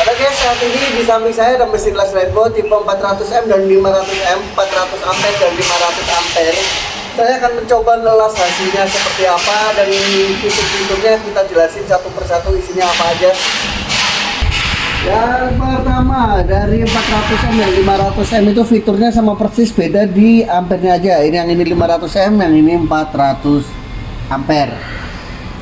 Oke guys, saat ini di samping saya ada mesin las Rainbow tipe 400M dan 500M, 400 ampere dan 500 ampere. Saya akan mencoba ngelas hasilnya seperti apa dan fitur-fiturnya kita jelasin satu persatu isinya apa aja. Yang pertama dari 400M dan 500M itu fiturnya sama persis, beda di ampernya aja. Ini yang ini 500M, yang ini 400 ampere.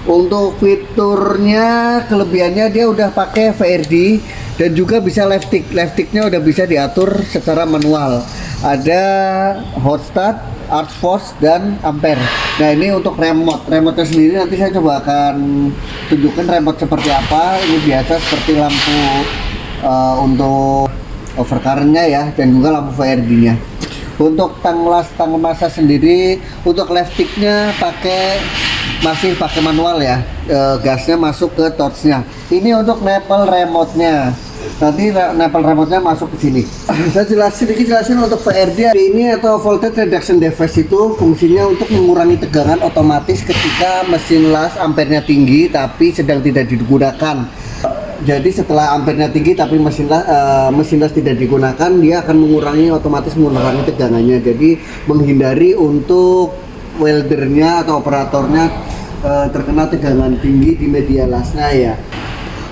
Untuk fiturnya, kelebihannya dia udah pakai VRD dan juga bisa left sticknya udah bisa diatur secara manual. Ada hot start, arch force, dan ampere. Nah ini untuk remote-nya sendiri nanti saya coba akan tunjukkan remote seperti apa. Ini biasa seperti lampu untuk overcurrent-nya ya, dan juga lampu VRD-nya. Untuk tang masa sendiri, untuk left sticknya masih pakai manual ya, gasnya masuk ke torch-nya. Ini untuk nepel remote-nya. Nanti nepel remote-nya masuk ke sini. Saya jelasin untuk VRD ini atau voltage reduction device itu fungsinya untuk mengurangi tegangan otomatis ketika mesin las ampernya tinggi tapi sedang tidak digunakan. Jadi setelah ampernya tinggi tapi mesin las tidak digunakan, dia akan otomatis mengurangi tegangannya. Jadi menghindari untuk weldernya atau operatornya terkena tegangan tinggi di media lasnya ya.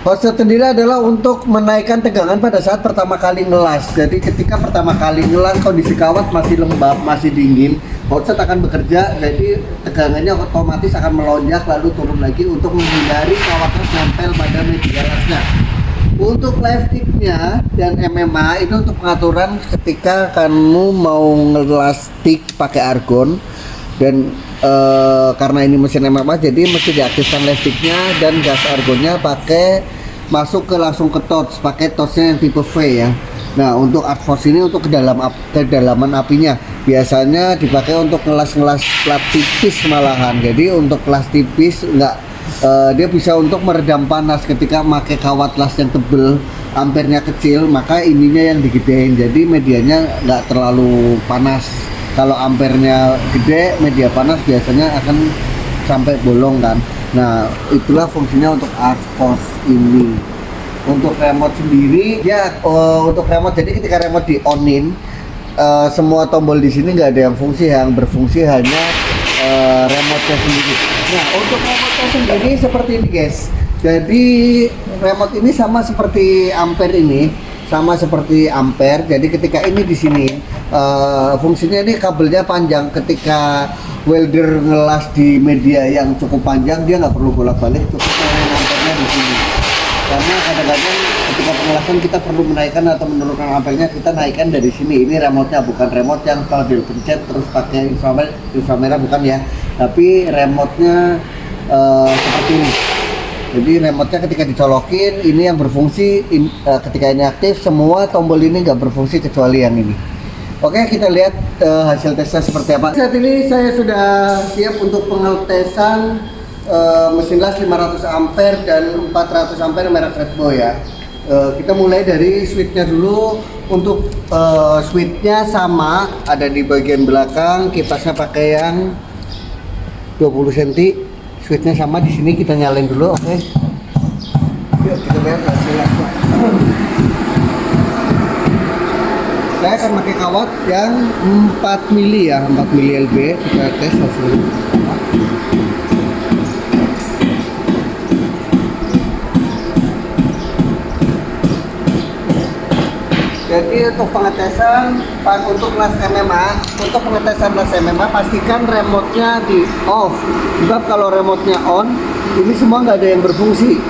Hotset sendiri adalah untuk menaikkan tegangan pada saat pertama kali ngelas. Jadi ketika pertama kali ngelas kondisi kawat masih lembab, masih dingin, hotset akan bekerja, jadi tegangannya otomatis akan melonjak lalu turun lagi untuk menghindari kawatnya nempel pada media lasnya. Untuk live sticknya dan MMA itu untuk pengaturan ketika kamu mau ngelas stick pakai argon. Dan karena ini mesin MMA jadi mesti diaktifkan live sticknya dan gas argonnya langsung ke torch, pakai torchnya yang tipe V ya. Nah untuk arc force ini untuk kedalaman apinya biasanya dipakai untuk ngelas plat tipis malahan. Jadi untuk kelas tipis dia bisa untuk meredam panas ketika pakai kawat las yang tebel, ampernya kecil, maka ininya yang digedein jadi medianya nggak terlalu panas. Kalau ampernya gede, media panas biasanya akan sampai bolong kan. Nah itulah fungsinya untuk arc force ini. Untuk remote sendiri ya, untuk remote jadi ketika remote di onin, semua tombol di sini nggak ada yang fungsi, yang berfungsi hanya remote-nya sendiri. Nah untuk remote-nya sendiri seperti ini guys. Jadi remote ini sama seperti ampere ini, sama seperti ampere. Jadi ketika ini di sini fungsinya ini kabelnya panjang. Ketika welder ngelas di media yang cukup panjang, dia nggak perlu bolak-balik, cukup nyalain ampernya di sini. Karena kadang-kadang ketika pengelasan kita perlu menaikkan atau menurunkan ampernya, kita naikkan dari sini. Ini remote-nya, bukan remote yang kalau dipencet terus pakai inframerah, bukan ya. Tapi remote-nya seperti ini. Jadi remote-nya ketika dicolokin, ini yang berfungsi. Ketika ini aktif, semua tombol ini nggak berfungsi kecuali yang ini. Oke, kita lihat hasil tesnya seperti apa. Saat ini saya sudah siap untuk pengetesan mesin las 500 ampere dan 400 ampere merek Rainbow ya. Kita mulai dari switch-nya dulu. Untuk switch-nya sama, ada di bagian belakang. Kipasnya pakai yang 20 cm. Switch-nya sama di sini, kita nyalain dulu. Oke. Yuk kita lihat hasilnya. Saya akan pakai kawat yang 4 mili ya, 4 mili LB. Kita tes hasilnya. Jadi untuk pengetesan untuk las MMA, untuk pengetesan las MMA pastikan remote-nya di off. Sebab kalau remote-nya on, ini semua nggak ada yang berfungsi.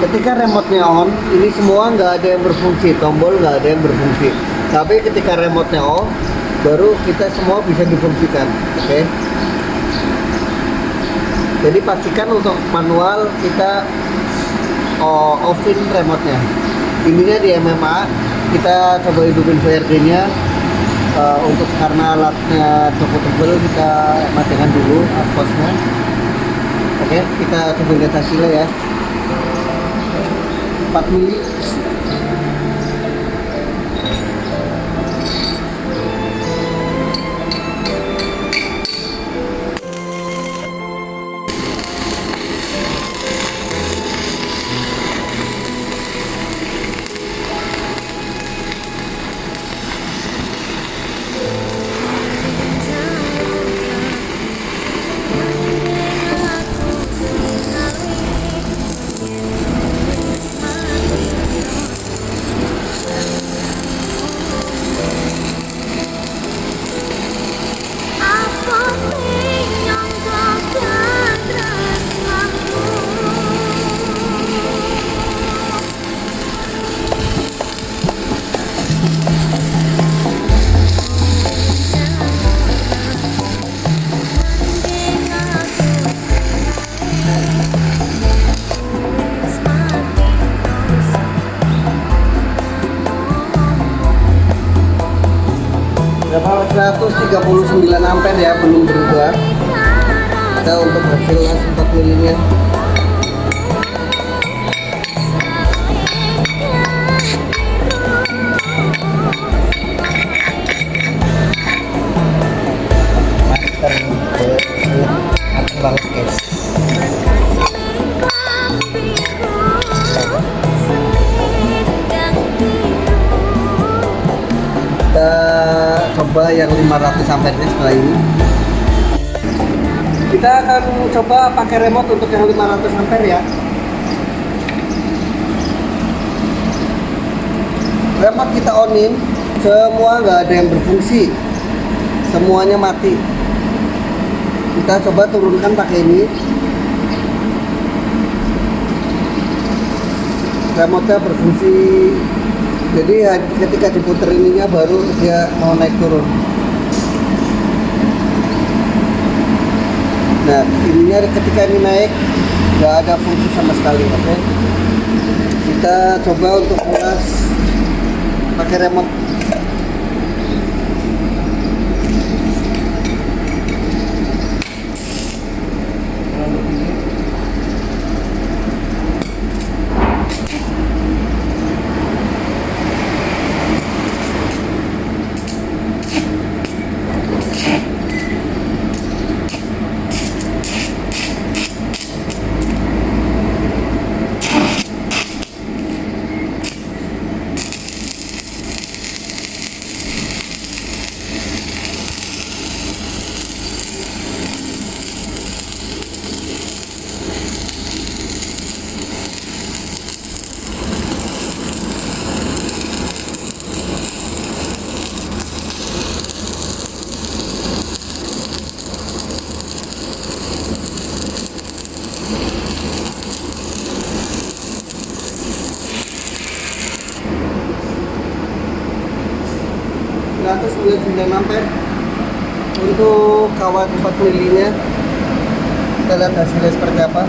Ketika remote-nya on, ini semua nggak ada yang berfungsi, tombol nggak ada yang berfungsi. Tapi ketika remote-nya off, baru kita semua bisa difungsikan. Oke. Jadi pastikan untuk manual kita offin remote-nya. Ininya di MMA. Kita coba hidupin VRD-nya untuk karena alatnya cukup tebal, kita matikan dulu output-nya. Oke, kita coba lihat hasilnya ya. 4 mili. 439 ampere ya, belum berubah. Kita untuk hasil 4 milinya. Mateng banget guys. Kita coba yang 500 ampere setelah ini. Kita akan coba pakai remote untuk yang 500 ampere ya. Remote kita onin, semua nggak ada yang berfungsi, semuanya mati. Kita coba turunkan pakai ini. Remote-nya berfungsi, jadi ketika diputer ininya baru dia mau naik turun. Nah, ininya ketika ini naik nggak ada fungsi sama sekali. Oke, kita coba untuk ulas pakai remote. Ratus 99 ampere untuk kawat 4 milinya. Kita lihat hasilnya seperti apa.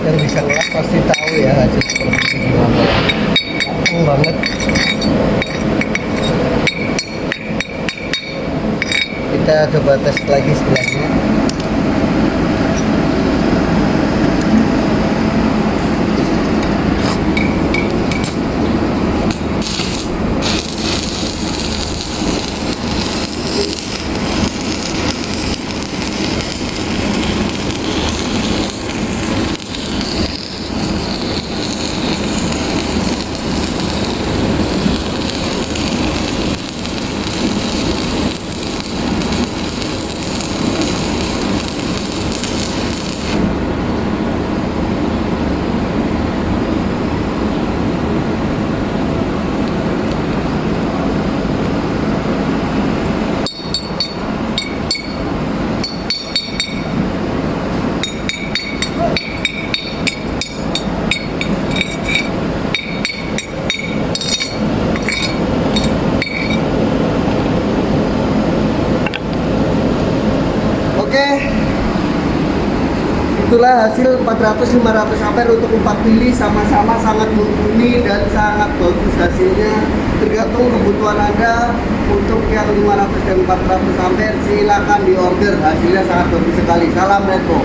Yang bisa ngelas pasti tahu ya hasil seperti gimana. Matang banget. Kita coba tes lagi sebelahnya. Itulah hasil 400-500 ampere untuk 4 mili, sama-sama sangat mumpuni dan sangat bagus hasilnya. Tergantung kebutuhan Anda. Untuk yang 500 dan 400 ampere silakan diorder, hasilnya sangat bagus sekali. Salam Redmo.